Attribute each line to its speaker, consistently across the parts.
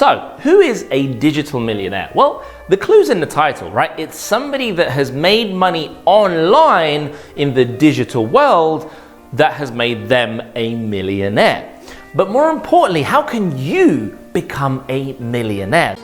Speaker 1: So, who is a digital millionaire? Well, the clue's in the title, right? It's somebody that has made money online in the digital world that has made them a millionaire. But more importantly, how can you become a millionaire?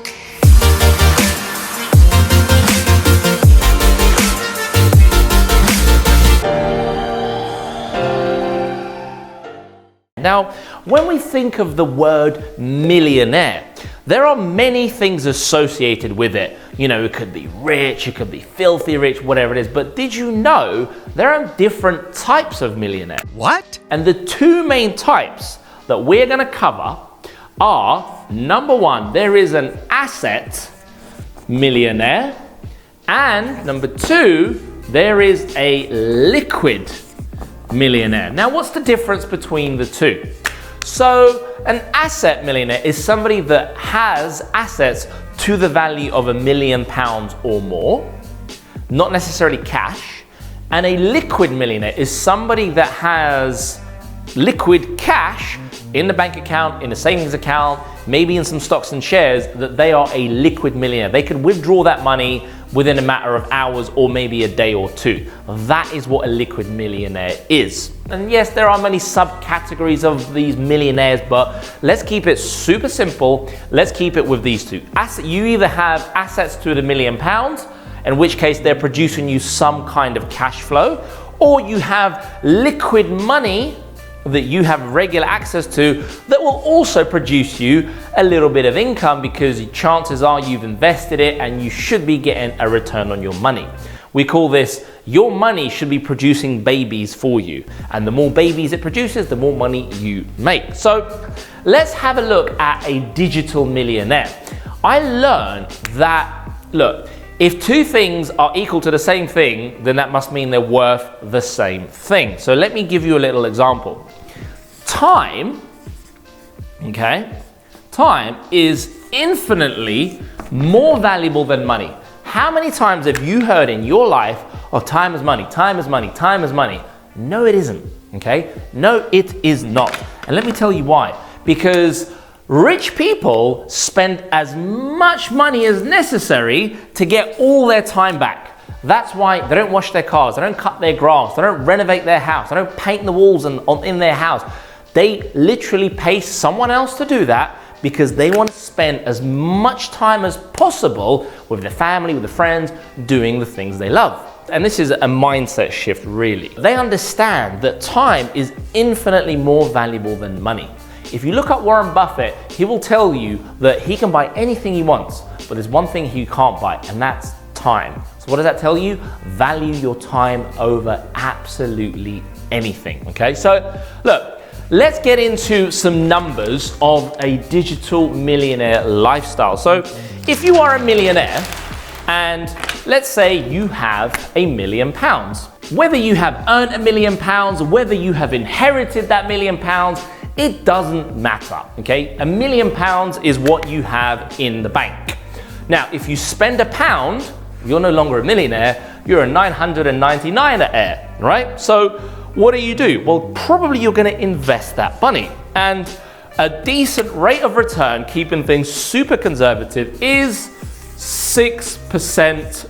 Speaker 1: Now, when we think of the word millionaire, there are many things associated with it. You know, it could be rich, it could be filthy rich, whatever it is. But did you know there are different types of millionaire?
Speaker 2: What?
Speaker 1: And the two main types that we're going to cover are, number one, there is an asset millionaire, and number two, there is a liquid millionaire. Now, what's the difference between the two? So, an asset millionaire is somebody that has assets to the value of £1 million or more, not necessarily cash. And a liquid millionaire is somebody that has liquid cash in the bank account, in a savings account, maybe in some stocks and shares, that they are a liquid millionaire. They can withdraw that money within a matter of hours or maybe a day or two. That is what a liquid millionaire is. And yes, there are many subcategories of these millionaires, but let's keep it super simple. Let's keep it with these two. You either have assets to £1 million, in which case they're producing you some kind of cash flow, or you have liquid money that you have regular access to that will also produce you a little bit of income, because chances are you've invested it and you should be getting a return on your money. We call this, your money should be producing babies for you. And the more babies it produces, the more money you make. So let's have a look at a digital millionaire. I learned that, look, if two things are equal to the same thing, then that must mean they're worth the same thing. So let me give you a little example. Time, okay? Time is infinitely more valuable than money. How many times have you heard in your life, oh, time is money, time is money, time is money? No, it isn't, okay? No, it is not. And let me tell you why. Because rich people spend as much money as necessary to get all their time back. That's why they don't wash their cars, they don't cut their grass, they don't renovate their house, they don't paint the walls in their house. They literally pay someone else to do that because they want to spend as much time as possible with their family, with their friends, doing the things they love. And this is a mindset shift, really. They understand that time is infinitely more valuable than money. If you look at Warren Buffett, he will tell you that he can buy anything he wants, but there's one thing he can't buy, and that's time. So what does that tell you? Value your time over absolutely anything, okay? So look, let's get into some numbers of a digital millionaire lifestyle. So if you are a millionaire, and let's say you have £1 million, whether you have earned £1 million, whether you have inherited that £1 million, it doesn't matter, okay? £1 million is what you have in the bank. Now, if you spend £1, you're no longer a millionaire, you're a 999er, right? So what do? Well, probably you're gonna invest that money. And a decent rate of return, keeping things super conservative, is 6%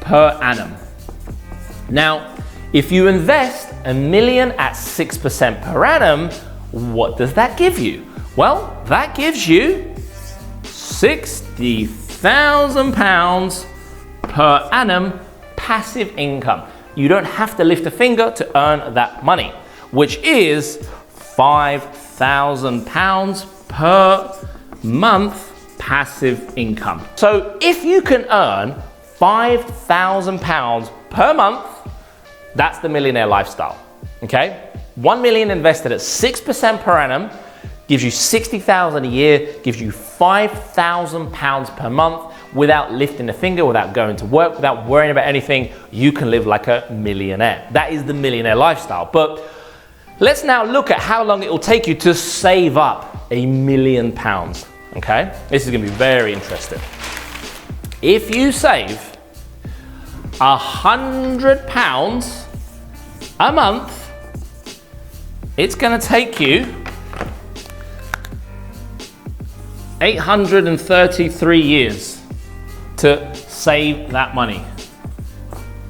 Speaker 1: per annum. Now, if you invest £1 million at 6% per annum, what does that give you? Well, that gives you £60,000 per annum passive income. You don't have to lift a finger to earn that money, which is £5,000 per month passive income. So if you can earn £5,000 per month, that's the millionaire lifestyle, okay? 1 million invested at 6% per annum gives you 60,000 a year, gives you £5,000 per month without lifting a finger, without going to work, without worrying about anything. You can live like a millionaire. That is the millionaire lifestyle. But let's now look at how long it will take you to save up £1 million, okay? This is gonna be very interesting. If you save £100 a month, it's gonna take you 833 years to save that money.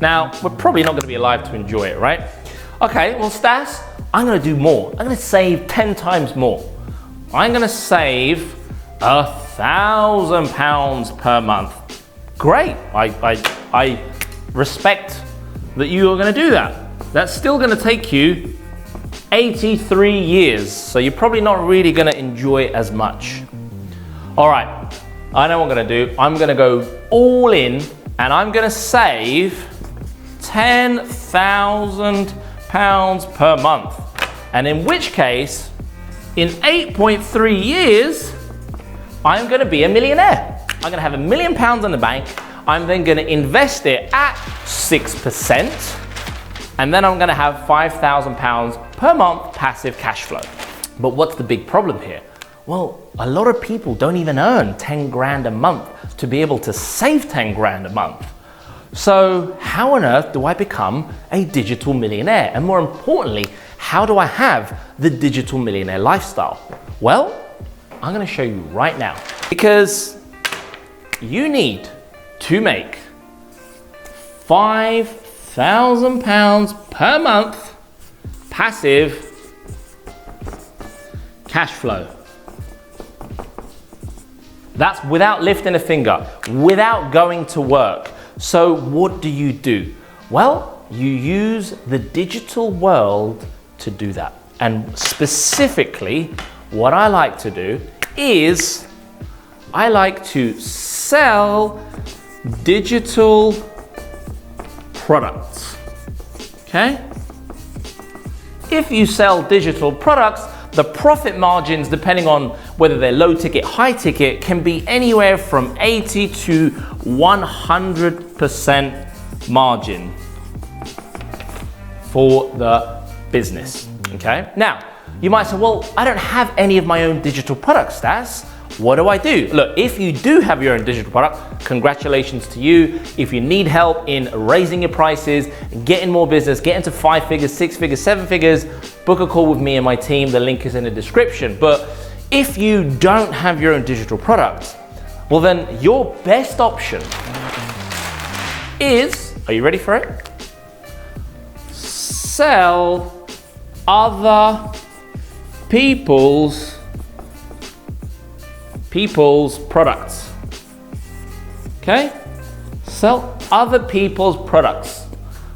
Speaker 1: Now, we're probably not gonna be alive to enjoy it, right? Okay, well, Stas, I'm gonna do more. I'm gonna save 10 times more. I'm gonna save £1,000 per month. Great, I respect that you are gonna do that. That's still gonna take you 83 years, so you're probably not really gonna enjoy it as much. All right, I know what I'm gonna do. I'm gonna go all in and I'm gonna save £10,000 per month. And in which case, in 8.3 years, I'm gonna be a millionaire. I'm gonna have £1 million in the bank. I'm then gonna invest it at 6%. And then I'm gonna have £5,000 per month passive cash flow. But what's the big problem here? Well, a lot of people don't even earn 10 grand a month to be able to save 10 grand a month. So how on earth do I become a digital millionaire? And more importantly, how do I have the digital millionaire lifestyle? Well, I'm gonna show you right now, because you need to make £5,000 per month passive cash flow. That's without lifting a finger, without going to work. So what do? Well, you use the digital world to do that. And specifically, what I like to do is I like to sell digital products, okay? If you sell digital products, the profit margins, depending on whether they're low ticket, high ticket, can be anywhere from 80 to 100% margin for the business, okay? Now, you might say, well, I don't have any of my own digital products, Stas. What do I do? Look, if you do have your own digital product, congratulations to you. If you need help in raising your prices, getting more business, getting to 5 figures, 6 figures, 7 figures, book a call with me and my team. The link is in the description. But if you don't have your own digital product, well then your best option is, are you ready for it? Sell other people's products, okay? Sell other people's products.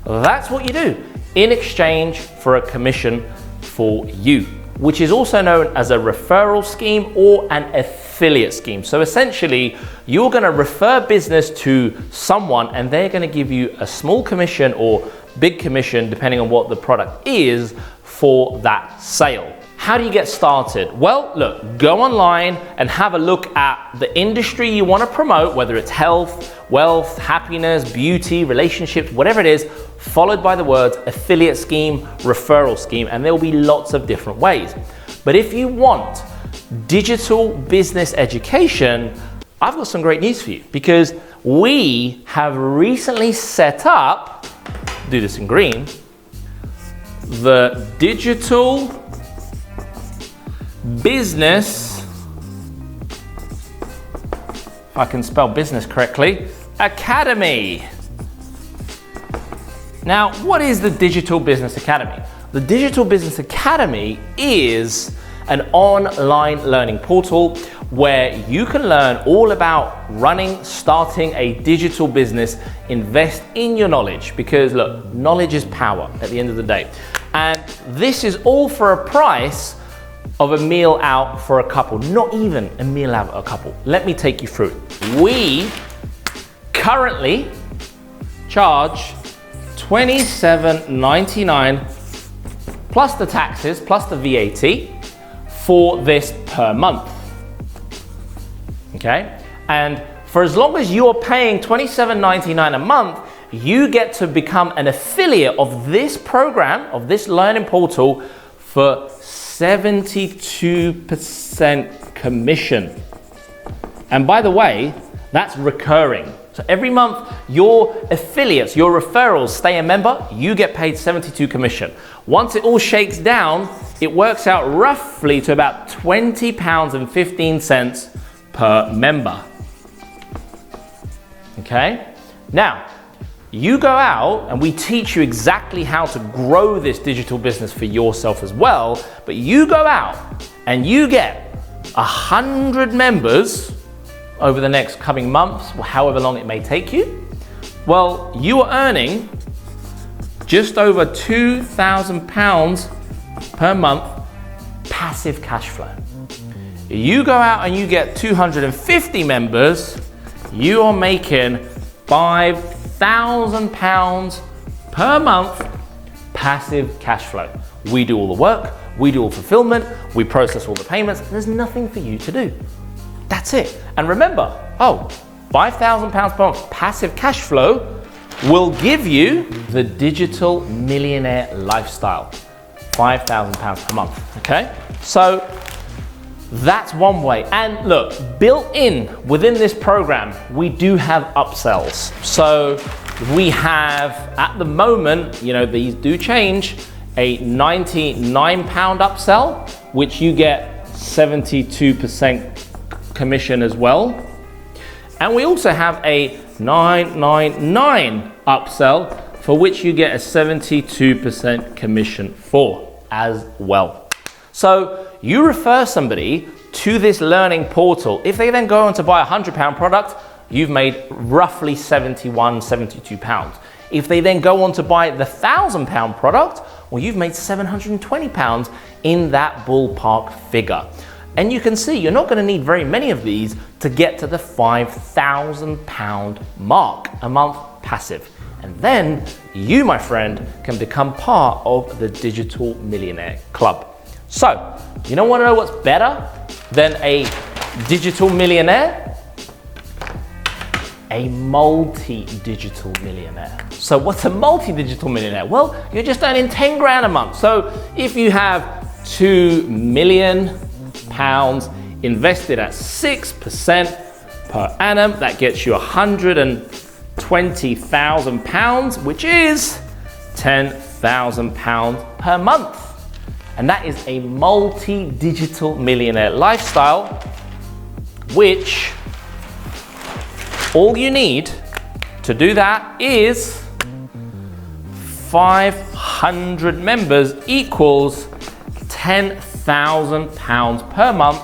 Speaker 1: That's what you do in exchange for a commission for you, which is also known as a referral scheme or an affiliate scheme. So essentially, you're gonna refer business to someone and they're gonna give you a small commission or big commission, depending on what the product is, for that sale. How do you get started? Well, look, go online and have a look at the industry you want to promote, whether it's health, wealth, happiness, beauty, relationships, whatever it is, followed by the words affiliate scheme, referral scheme, and there will be lots of different ways. But if you want digital business education, I've got some great news for you, because we have recently set up, do this in green, the Digital Business, if I can spell business correctly, Academy. Now, what is the Digital Business Academy? The Digital Business Academy is an online learning portal where you can learn all about running, starting a digital business, invest in your knowledge, because look, knowledge is power at the end of the day. And this is all for a price of a meal out for a couple, not even a meal out for a couple. Let me take you through it. We currently charge $27.99 plus the taxes, plus the VAT for this per month, okay? And for as long as you're paying $27.99 a month, you get to become an affiliate of this program, of this learning portal, for 72% commission. And by the way, that's recurring. So every month, your affiliates, your referrals stay a member, you get paid 72 commission. Once it all shakes down, it works out roughly to about £20.15 per member. Okay? Now, you go out and we teach you exactly how to grow this digital business for yourself as well, but you go out and you get 100 members over the next coming months, or however long it may take you. Well, you are earning just over £2,000 per month passive cash flow. You go out and you get 250 members, you are making £5,000 per month passive cash flow. We do all the work, we do all fulfillment, we process all the payments, there's nothing for you to do. That's it. And remember, £5,000 per month passive cash flow will give you the digital millionaire lifestyle. £5,000 per month, okay? So that's one way. And look, built in within this program, we do have upsells. So we have, at the moment, you know, these do change, a £99 upsell, which you get 72% commission as well. And we also have a $999 upsell, for which you get a 72% commission for as well. So you refer somebody to this learning portal. If they then go on to buy a £100 product, you've made roughly £71, £72. If they then go on to buy the £1,000 product, well, you've made £720 in that ballpark figure. And you can see you're not going to need very many of these to get to the £5,000 mark a month passive. And then you, my friend, can become part of the Digital Millionaire Club. So, you don't want to know what's better than a digital millionaire? A multi-digital millionaire. So what's a multi-digital millionaire? Well, you're just earning 10 grand a month. So if you have £2 million invested at 6% per annum, that gets you £120,000, which is £10,000 per month. And that is a multi-digital millionaire lifestyle, which all you need to do that is 500 members equals £10,000 per month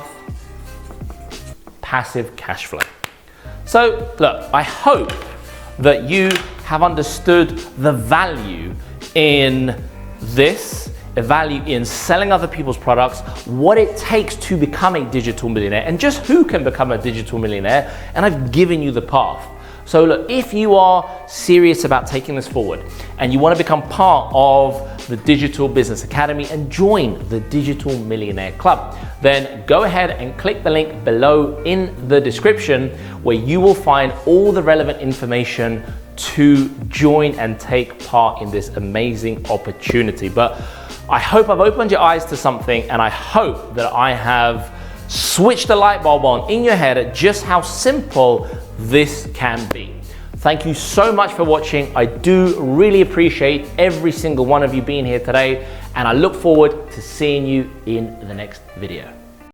Speaker 1: passive cash flow. So look, I hope that you have understood the value in this, the value in selling other people's products, what it takes to become a digital millionaire, and just who can become a digital millionaire, and I've given you the path. So look, if you are serious about taking this forward and you want to become part of the Digital Business Academy and join the Digital Millionaire Club, then go ahead and click the link below in the description, where you will find all the relevant information to join and take part in this amazing opportunity. But I hope I've opened your eyes to something, and I hope that I have switched the light bulb on in your head at just how simple this can be. Thank you so much for watching. I do really appreciate every single one of you being here today, and I look forward to seeing you in the next video.